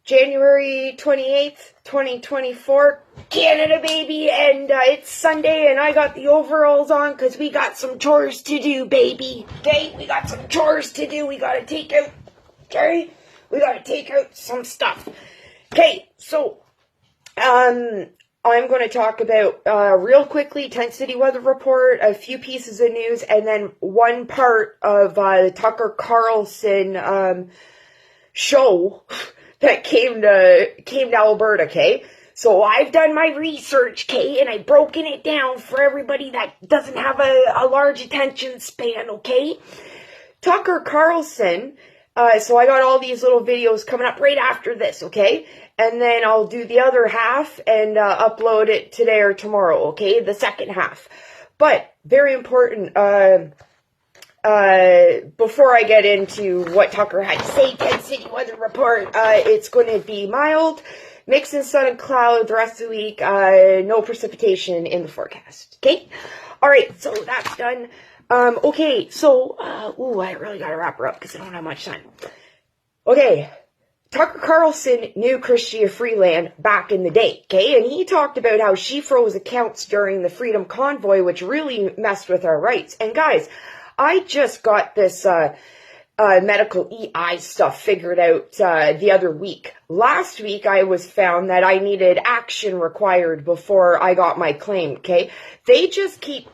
January 28th, 2024, Canada, baby, and it's Sunday, and I got the overalls on, because we got some chores to do, baby, okay? We got some chores to do, we gotta take out, okay? We gotta take out some stuff. Okay, so, I'm going to talk about, real quickly, Tent City weather report, a few pieces of news, and then one part of, the Tucker Carlson, show that came to Alberta, okay? So I've done my research, okay, and I've broken it down for everybody that doesn't have a large attention span, okay? Tucker Carlson, so I got all these little videos coming up right after this, okay? And then I'll do the other half and upload it today or tomorrow, okay? The second half. But, very important, before I get into what Tucker had to say, Tent City weather report, it's going to be mild, mixing sun and cloud the rest of the week, no precipitation in the forecast, okay? Alright, so that's done. Okay, so, I really gotta wrap her up because I don't have much time. Okay, Tucker Carlson knew Chrystia Freeland back in the day, okay? And he talked about how she froze accounts during the Freedom Convoy, which really messed with our rights. And guys, I just got this medical EI stuff figured out the other week. Last week, I was found that I needed action required before I got my claim, okay? They just keep,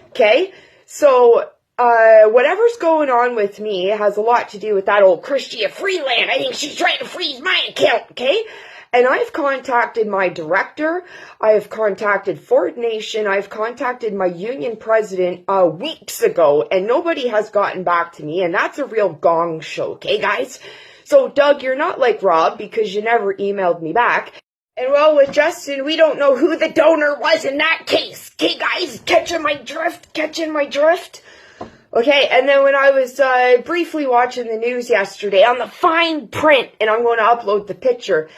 okay? So, whatever's going on with me has a lot to do with that old Chrystia Freeland. I think she's trying to freeze my account, okay? And I've contacted my director, I have contacted Ford Nation, I've contacted my union president weeks ago, and nobody has gotten back to me, and that's a real gong show, okay guys? So Doug, you're not like Rob, because you never emailed me back. And well, with Justin, we don't know who the donor was in that case. Okay guys, catching my drift? Okay, and then when I was briefly watching the news yesterday, on the fine print, and I'm going to upload the picture,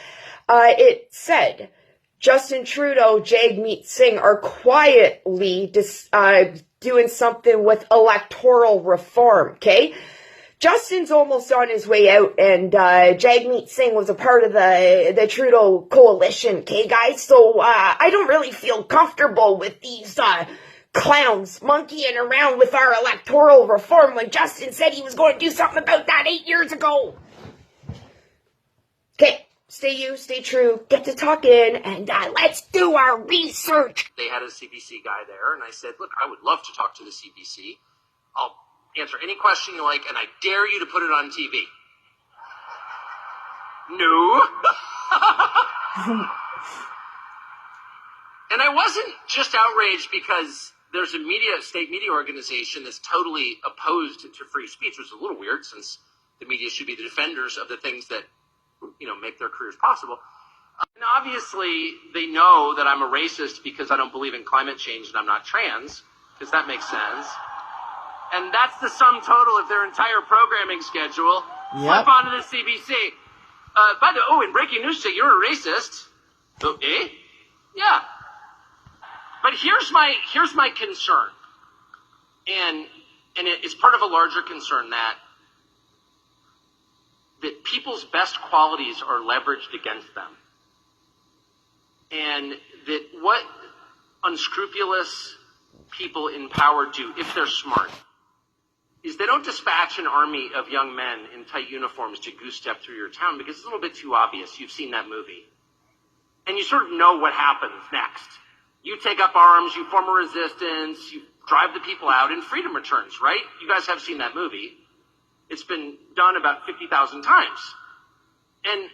it said, Justin Trudeau, Jagmeet Singh are quietly doing something with electoral reform, okay? Justin's almost on his way out, and Jagmeet Singh was a part of the Trudeau coalition, okay, guys? So I don't really feel comfortable with these clowns monkeying around with our electoral reform when Justin said he was going to do something about that 8 years ago. Okay. Stay you, stay true, get to talk in, and let's do our research. They had a CBC guy there, and I said, look, I would love to talk to the CBC. I'll answer any question you like, and I dare you to put it on TV. No. And I wasn't just outraged because there's a state media organization that's totally opposed to free speech, which is a little weird since the media should be the defenders of the things that make their careers possible. And obviously, they know that I'm a racist because I don't believe in climate change and I'm not trans, because that makes sense. And that's the sum total of their entire programming schedule. Yep. Flip onto the CBC. By the way, in breaking news today, you're a racist. Okay? Yeah. But here's my concern. And it's part of a larger concern that people's best qualities are leveraged against them. And that what unscrupulous people in power do, if they're smart, is they don't dispatch an army of young men in tight uniforms to goose step through your town because it's a little bit too obvious. You've seen that movie. And you sort of know what happens next. You take up arms, you form a resistance, you drive the people out, and freedom returns, right? You guys have seen that movie. It's been done about 50,000 times. And,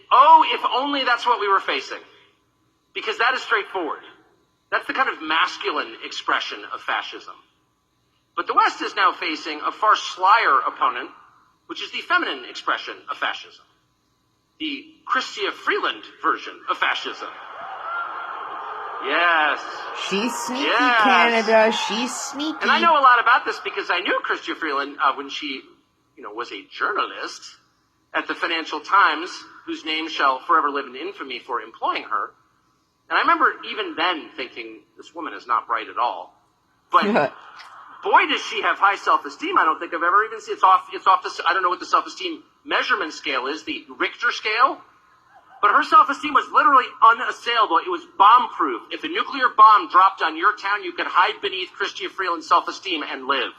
if only that's what we were facing. Because that is straightforward. That's the kind of masculine expression of fascism. But the West is now facing a far slyer opponent, which is the feminine expression of fascism. The Chrystia Freeland version of fascism. Yes. She's sneaky, yes. Canada. She's sneaky. And I know a lot about this because I knew Chrystia Freeland when she was a journalist at the Financial Times, whose name shall forever live in infamy for employing her. And I remember even then thinking, this woman is not bright at all. But boy, does she have high self-esteem. I don't think I've ever even seen it's off the, I don't know what the self-esteem measurement scale is, the Richter scale. But her self-esteem was literally unassailable. It was bomb-proof. If a nuclear bomb dropped on your town, you could hide beneath Chrystia Freeland's self-esteem and live.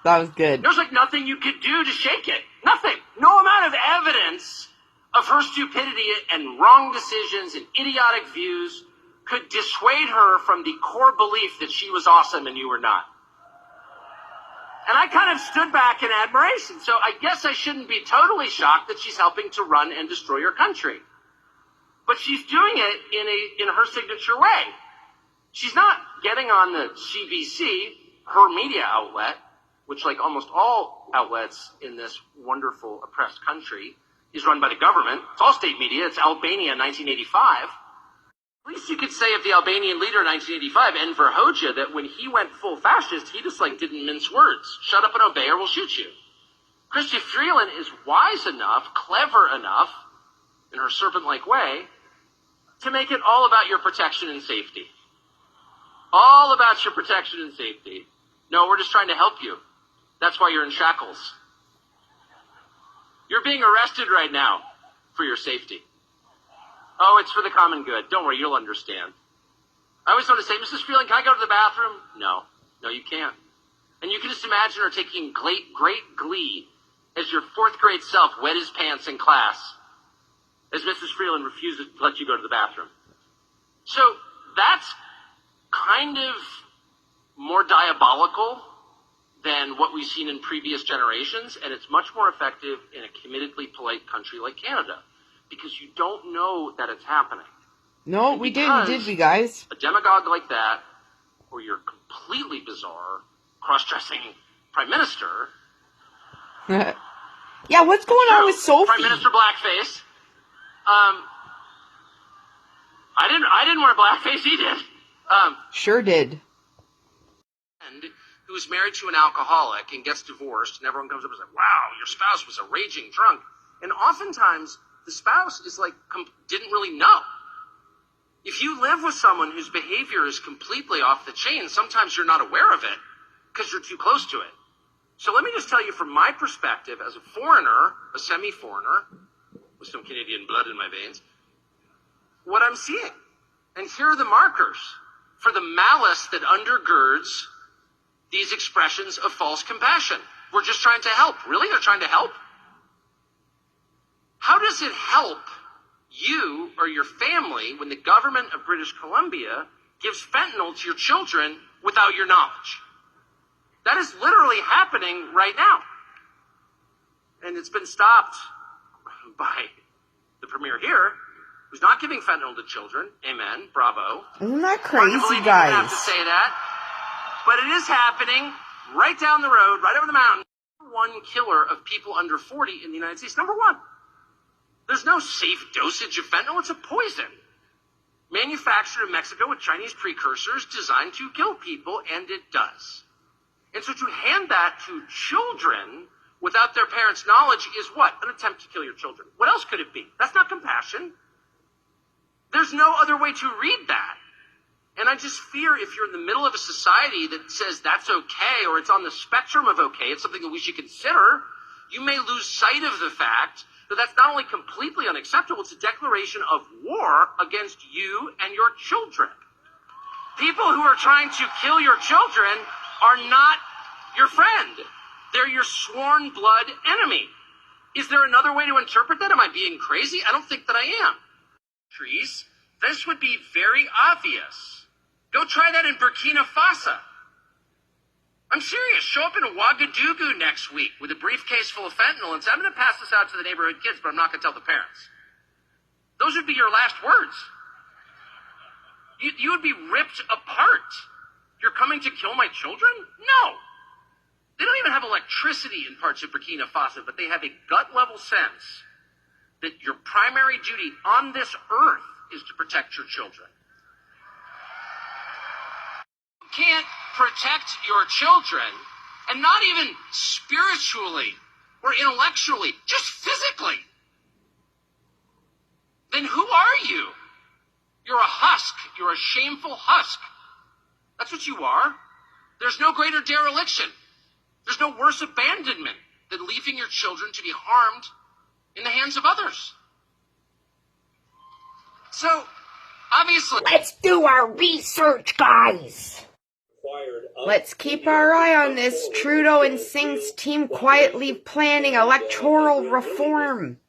That was good. There's like nothing you could do to shake it. Nothing. No amount of evidence of her stupidity and wrong decisions and idiotic views could dissuade her from the core belief that she was awesome and you were not. And I kind of stood back in admiration. So I guess I shouldn't be totally shocked that she's helping to run and destroy your country. But she's doing it in her signature way. She's not getting on the CBC, her media outlet, which, like almost all outlets in this wonderful oppressed country, is run by the government. It's all state media. It's Albania 1985. At least you could say of the Albanian leader in 1985, Enver Hoxha, that when he went full fascist, he just didn't mince words. Shut up and obey or we'll shoot you. Chrystia Freeland is wise enough, clever enough, in her serpent-like way, to make it all about your protection and safety. All about your protection and safety. No, we're just trying to help you. That's why you're in shackles. You're being arrested right now for your safety. Oh, it's for the common good. Don't worry, you'll understand. I always want to say, Mrs. Freeland, can I go to the bathroom? No. No, you can't. And you can just imagine her taking great glee as your fourth grade self wet his pants in class as Mrs. Freeland refuses to let you go to the bathroom. So that's kind of more diabolical than what we've seen in previous generations, and it's much more effective in a committedly polite country like Canada, because you don't know that it's happening. No, we didn't, did we, guys? A demagogue like that, or your completely bizarre, cross-dressing prime minister... Yeah, what's going on with Sophie? Prime Minister Blackface. I didn't wear blackface, he did. Sure did. And who's married to an alcoholic and gets divorced, and everyone comes up and says, wow, your spouse was a raging drunk. And oftentimes, the spouse is didn't really know. If you live with someone whose behavior is completely off the chain, sometimes you're not aware of it because you're too close to it. So let me just tell you from my perspective as a foreigner, a semi-foreigner, with some Canadian blood in my veins, what I'm seeing. And here are the markers for the malice that undergirds these expressions of false compassion. We're just trying to help. Really? They're trying to help? How does it help you or your family when the government of British Columbia gives fentanyl to your children without your knowledge? That is literally happening right now. And it's been stopped by the premier here, who's not giving fentanyl to children. Amen. Bravo. Isn't that crazy, guys? guys? You have to say that. But it is happening right down the road, right over the mountain. Number one killer of people under 40 in the United States. Number one. There's no safe dosage of fentanyl. It's a poison. Manufactured in Mexico with Chinese precursors designed to kill people, and it does. And so to hand that to children without their parents' knowledge is what? An attempt to kill your children. What else could it be? That's not compassion. There's no other way to read that. And I just fear if you're in the middle of a society that says that's okay, or it's on the spectrum of okay, it's something that we should consider, you may lose sight of the fact that that's not only completely unacceptable, it's a declaration of war against you and your children. People who are trying to kill your children are not your friend. They're your sworn blood enemy. Is there another way to interpret that? Am I being crazy? I don't think that I am. Trees, this would be very obvious. Go try that in Burkina Faso. I'm serious. Show up in Ouagadougou next week with a briefcase full of fentanyl and say, I'm going to pass this out to the neighborhood kids, but I'm not going to tell the parents. Those would be your last words. You would be ripped apart. You're coming to kill my children? No. They don't even have electricity in parts of Burkina Faso, but they have a gut-level sense that your primary duty on this earth is to protect your children. You can't protect your children, and not even spiritually or intellectually, just physically. Then who are you? You're a husk. You're a shameful husk. That's what you are. There's no greater dereliction. There's no worse abandonment than leaving your children to be harmed in the hands of others. So, obviously... Let's do our research, guys! Let's keep our eye on this Trudeau and Singh's team quietly planning electoral reform.